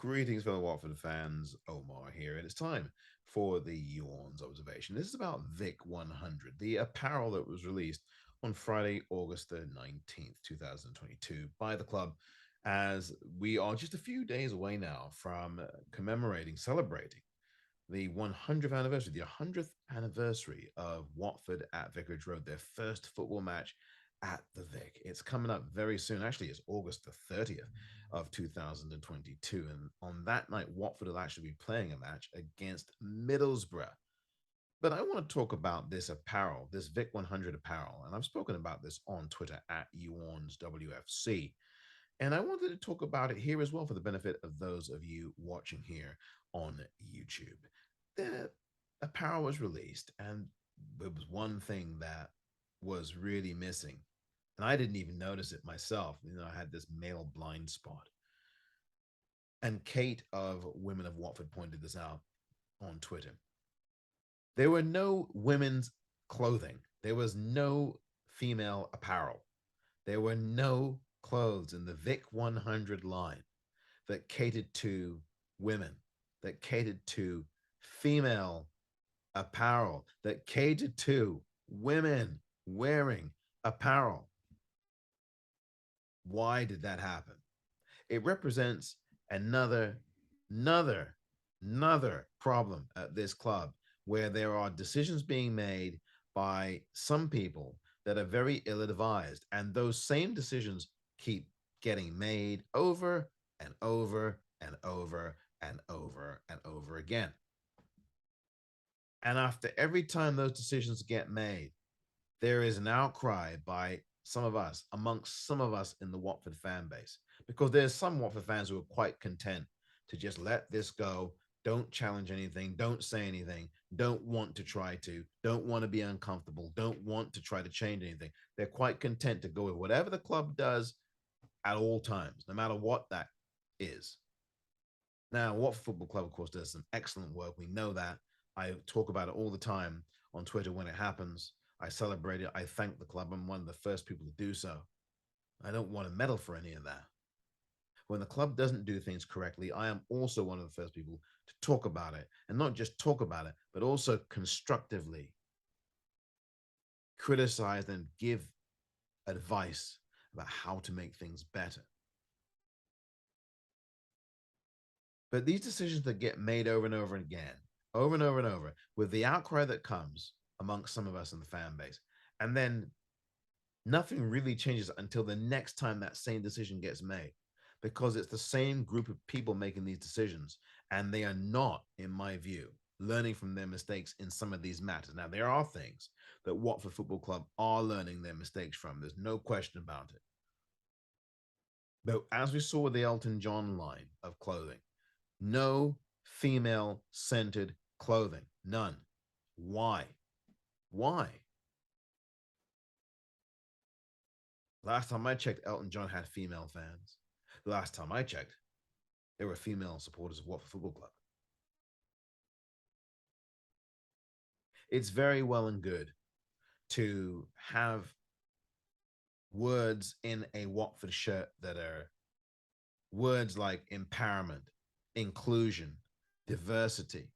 Greetings, fellow Watford fans. Omar here, and it's time for the Youorns observation. This is about Vic 100, the apparel that was released on Friday, August the 19th, 2022, by the club, as we are just a few days away now from commemorating, celebrating the 100th anniversary, the 100th anniversary of Watford at Vicarage Road, their first football match at the Vic. It's coming up very soon. Actually, it's August the 30th of 2022. And on that night, Watford will actually be playing a match against Middlesbrough. But I want to talk about this apparel, this Vic 100 apparel. And I've spoken about this on Twitter at youorns WFC. And I wanted to talk about it here as well for the benefit of those of you watching here on YouTube. The apparel was released, and there was one thing that was really missing. And I didn't even notice it myself. I had this male blind spot. And Kate of Women of Watford pointed this out on Twitter. There were no women's clothing. There was no female apparel. There were no clothes in the Vic 100 line that catered to women, that catered to female apparel, that catered to women wearing apparel. Why did that happen? It represents another problem at this club where there are decisions being made by some people that are very ill-advised, and those same decisions keep getting made over and over and over and over and over again. And after every time those decisions get made, there is an outcry by some of us, amongst some of us in the Watford fan base, because there's some Watford fans who are quite content to just let this go, don't challenge anything, don't say anything, don't want to try to, don't want to be uncomfortable, don't want to try to change anything. They're quite content to go with whatever the club does at all times, no matter what that is. Now, Watford Football Club, of course, does some excellent work. We know that. I talk about it all the time on Twitter when it happens. I celebrate it. I thank the club. I'm one of the first people to do so. I don't want to medal for any of that. When the club doesn't do things correctly, I am also one of the first people to talk about it, and not just talk about it, but also constructively criticize and give advice about how to make things better. But these decisions that get made over and over again, over and over and over, with the outcry that comes amongst some of us in the fan base, and then nothing really changes until the next time that same decision gets made, because it's the same group of people making these decisions, and they are not, in my view, learning from their mistakes in some of these matters. Now, there are things that Watford Football Club are learning their mistakes from. There's no question about it. But as we saw with the Elton John line of clothing, no female-centered clothing. None. Why? Why? Last time I checked, Elton John had female fans. The last time I checked, there were female supporters of Watford Football Club. It's very well and good to have words in a Watford shirt that are words like empowerment, inclusion, diversity,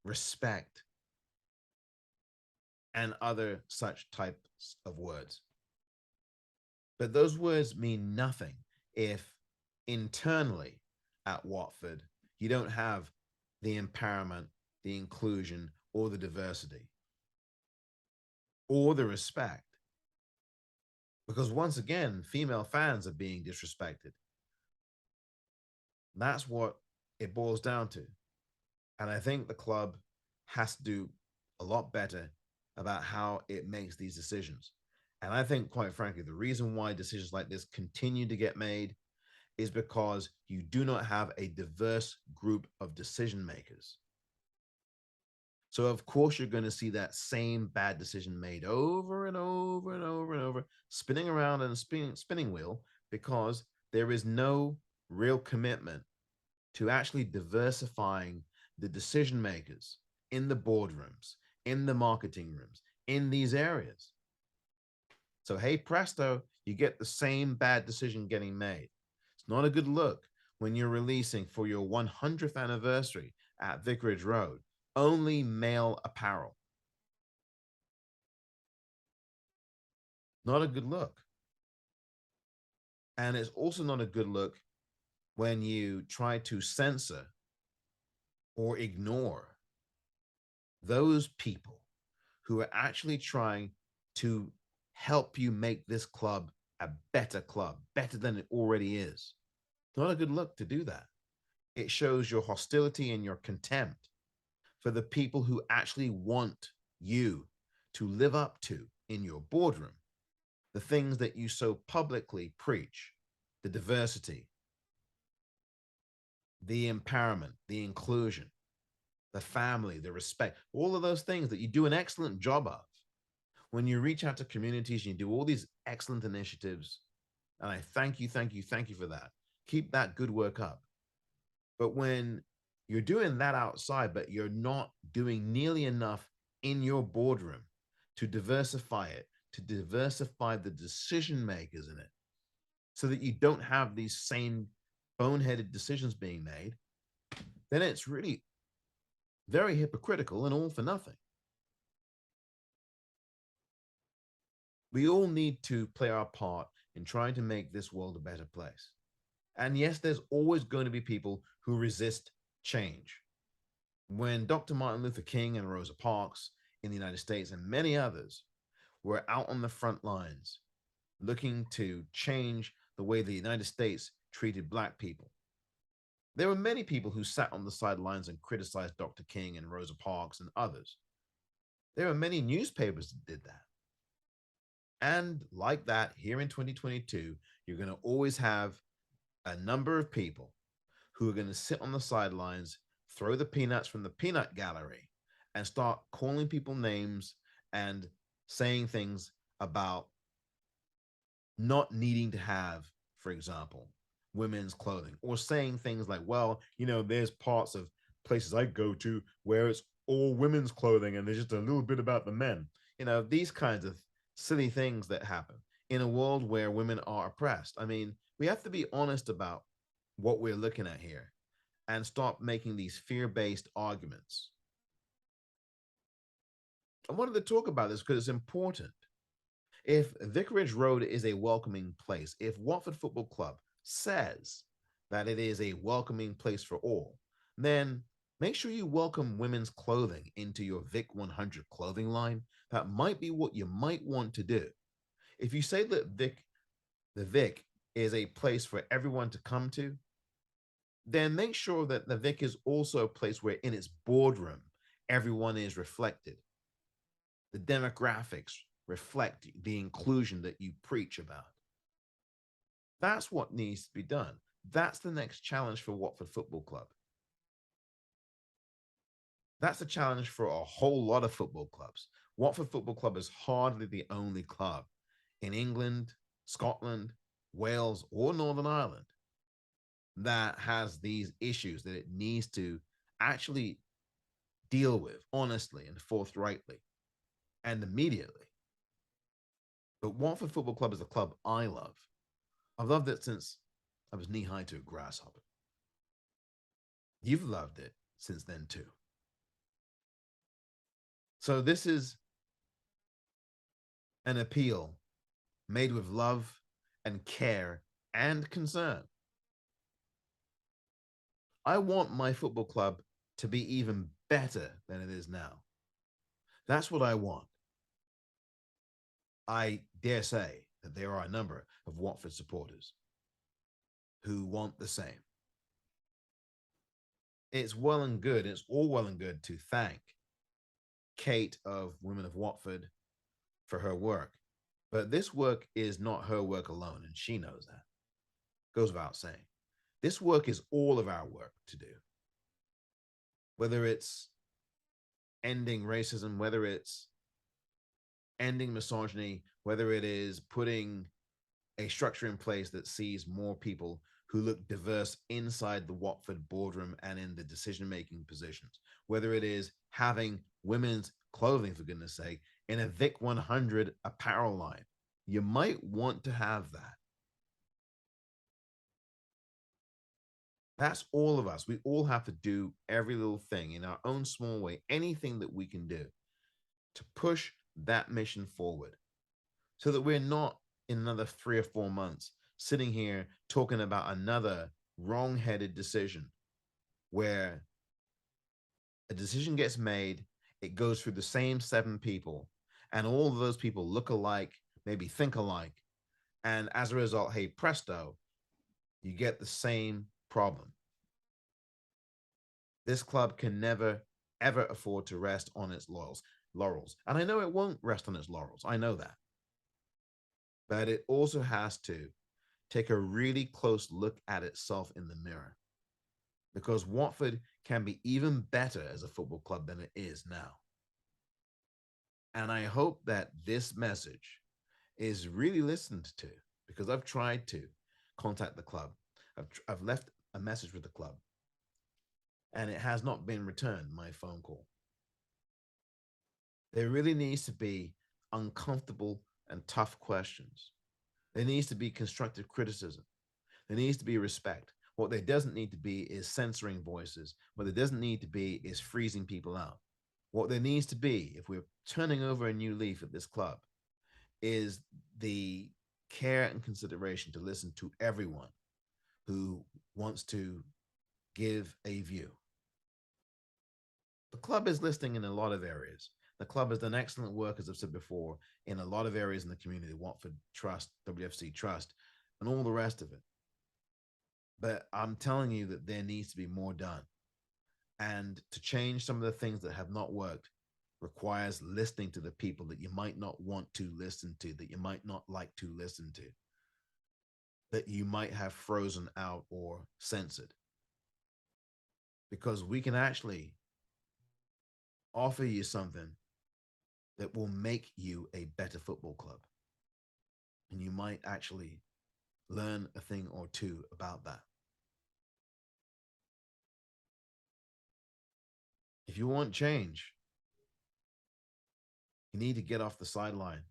respect, and other such types of words. But those words mean nothing if internally at Watford you don't have the empowerment, the inclusion, or the diversity, or the respect. Because once again, female fans are being disrespected. That's what it boils down to. And I think the club has to do a lot better about how it makes these decisions. And I think, quite frankly, the reason why decisions like this continue to get made is because you do not have a diverse group of decision makers. So, of course, you're going to see that same bad decision made over and over and over and over, spinning around in a spinning wheel, because there is no real commitment to actually diversifying the decision makers in the boardrooms, in the marketing rooms, in these areas. So, hey, presto, you get the same bad decision getting made. It's not a good look when you're releasing for your 100th anniversary at Vicarage Road only male apparel. Not a good look. And it's also not a good look when you try to censor or ignore those people who are actually trying to help you make this club a better club, better than it already is. Not a good look to do that. It shows your hostility and your contempt for the people who actually want you to live up to in your boardroom the things that you so publicly preach: the diversity, the empowerment, the inclusion, the family, the respect, all of those things that you do an excellent job of. When you reach out to communities and you do all these excellent initiatives, and I thank you, thank you, thank you for that. Keep that good work up. But when you're doing that outside, but you're not doing nearly enough in your boardroom to diversify it, to diversify the decision makers in it, so that you don't have these same boneheaded decisions being made, then it's really very hypocritical and all for nothing. We all need to play our part in trying to make this world a better place. And yes, there's always going to be people who resist change. When Dr. Martin Luther King and Rosa Parks in the United States and many others were out on the front lines looking to change the way the United States treated Black people, there were many people who sat on the sidelines and criticized Dr. King and Rosa Parks and others. There were many newspapers that did that. And like that, here in 2022, you're going to always have a number of people who are going to sit on the sidelines, throw the peanuts from the peanut gallery, and start calling people names and saying things about not needing to have, for example, women's clothing, or saying things like, well, there's parts of places I go to where it's all women's clothing and there's just a little bit about the men. These kinds of silly things that happen in a world where women are oppressed. I mean, we have to be honest about what we're looking at here and stop making these fear-based arguments. I wanted to talk about this because it's important. If Vicarage Road is a welcoming place, if Watford Football Club says that it is a welcoming place for all, then make sure you welcome women's clothing into your Vic 100 clothing line. That might be what you might want to do. If you say that the Vic is a place for everyone to come to, then make sure that the Vic is also a place where in its boardroom, everyone is reflected. The demographics reflect the inclusion that you preach about. That's what needs to be done. That's the next challenge for Watford Football Club. That's a challenge for a whole lot of football clubs. Watford Football Club is hardly the only club in England, Scotland, Wales, or Northern Ireland that has these issues that it needs to actually deal with honestly and forthrightly and immediately. But Watford Football Club is a club I love. I've loved it since I was knee-high to a grasshopper. You've loved it since then too. So this is an appeal made with love and care and concern. I want my football club to be even better than it is now. That's what I want. I dare say that there are a number of Watford supporters who want the same. It's well and good, it's all well and good to thank Kate of Women of Watford for her work, but this work is not her work alone, and she knows that. Goes without saying. This work is all of our work to do. Whether it's ending racism, whether it's ending misogyny, whether it is putting a structure in place that sees more people who look diverse inside the Watford boardroom and in the decision-making positions, whether it is having women's clothing, for goodness sake, in a Vic 100 apparel line. You might want to have that. That's all of us. We all have to do every little thing in our own small way, anything that we can do to push that mission forward so that we're not in another 3 or 4 months sitting here talking about another wrong-headed decision where a decision gets made, it goes through the same 7 people, and all of those people look alike, maybe think alike, and as a result, hey, presto, you get the same problem. This club can never, ever afford to rest on its laurels. And I know it won't rest on its laurels. I know that. But it also has to take a really close look at itself in the mirror because Watford can be even better as a football club than it is now. And I hope that this message is really listened to because I've tried to contact the club. I've left a message with the club and it has not been returned, my phone call. There really needs to be uncomfortable and tough questions. There needs to be constructive criticism. There needs to be respect. What there doesn't need to be is censoring voices. What there doesn't need to be is freezing people out. What there needs to be, if we're turning over a new leaf at this club, is the care and consideration to listen to everyone who wants to give a view. The club is listening in a lot of areas. The club has done excellent work, as I've said before, in a lot of areas in the community, Watford Trust, WFC Trust, and all the rest of it. But I'm telling you that there needs to be more done. And to change some of the things that have not worked requires listening to the people that you might not want to listen to, that you might not like to listen to, that you might have frozen out or censored. Because we can actually offer you something that will make you a better football club. And you might actually learn a thing or two about that. If you want change, you need to get off the sideline.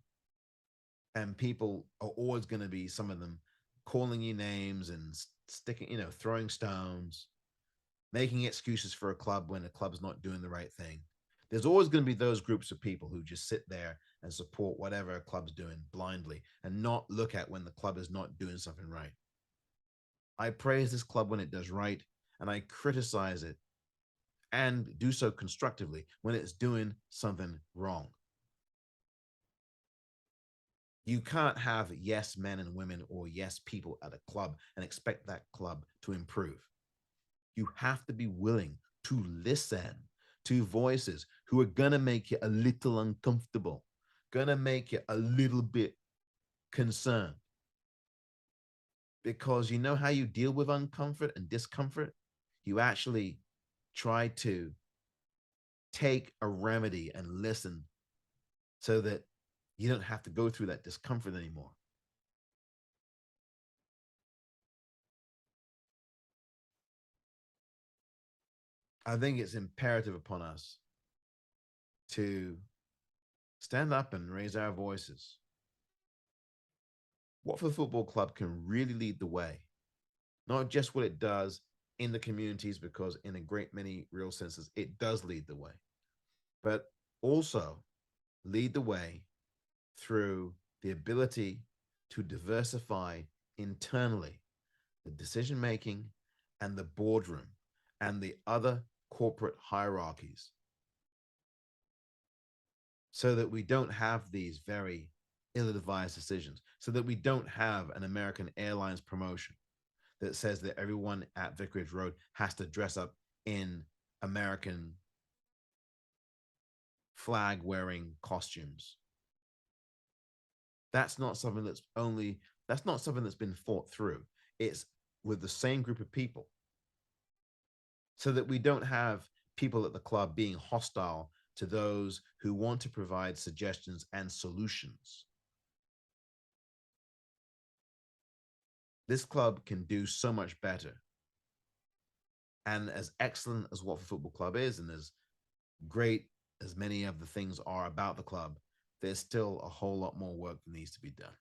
And people are always going to be, some of them, calling you names and sticking, throwing stones, making excuses for a club when a club's not doing the right thing. There's always going to be those groups of people who just sit there and support whatever a club's doing blindly and not look at when the club is not doing something right. I praise this club when it does right, and I criticize it and do so constructively when it's doing something wrong. You can't have yes men and women or yes people at a club and expect that club to improve. You have to be willing to listen to voices who are going to make you a little uncomfortable, going to make you a little bit concerned. Because you know how you deal with uncomfort and discomfort? You actually try to take a remedy and listen so that you don't have to go through that discomfort anymore. I think it's imperative upon us to stand up and raise our voices. Watford Football Club can really lead the way, not just what it does in the communities, because in a great many real senses, it does lead the way, but also lead the way through the ability to diversify internally the decision making and the boardroom and the other corporate hierarchies so that we don't have these very ill-advised decisions, so that we don't have an American Airlines promotion that says that everyone at Vicarage Road has to dress up in American flag wearing costumes. That's not something that's not something that's been thought through. It's with the same group of people so that we don't have people at the club being hostile to those who want to provide suggestions and solutions. This club can do so much better. And as excellent as Watford Football Club is, and as great as many of the things are about the club, there's still a whole lot more work that needs to be done.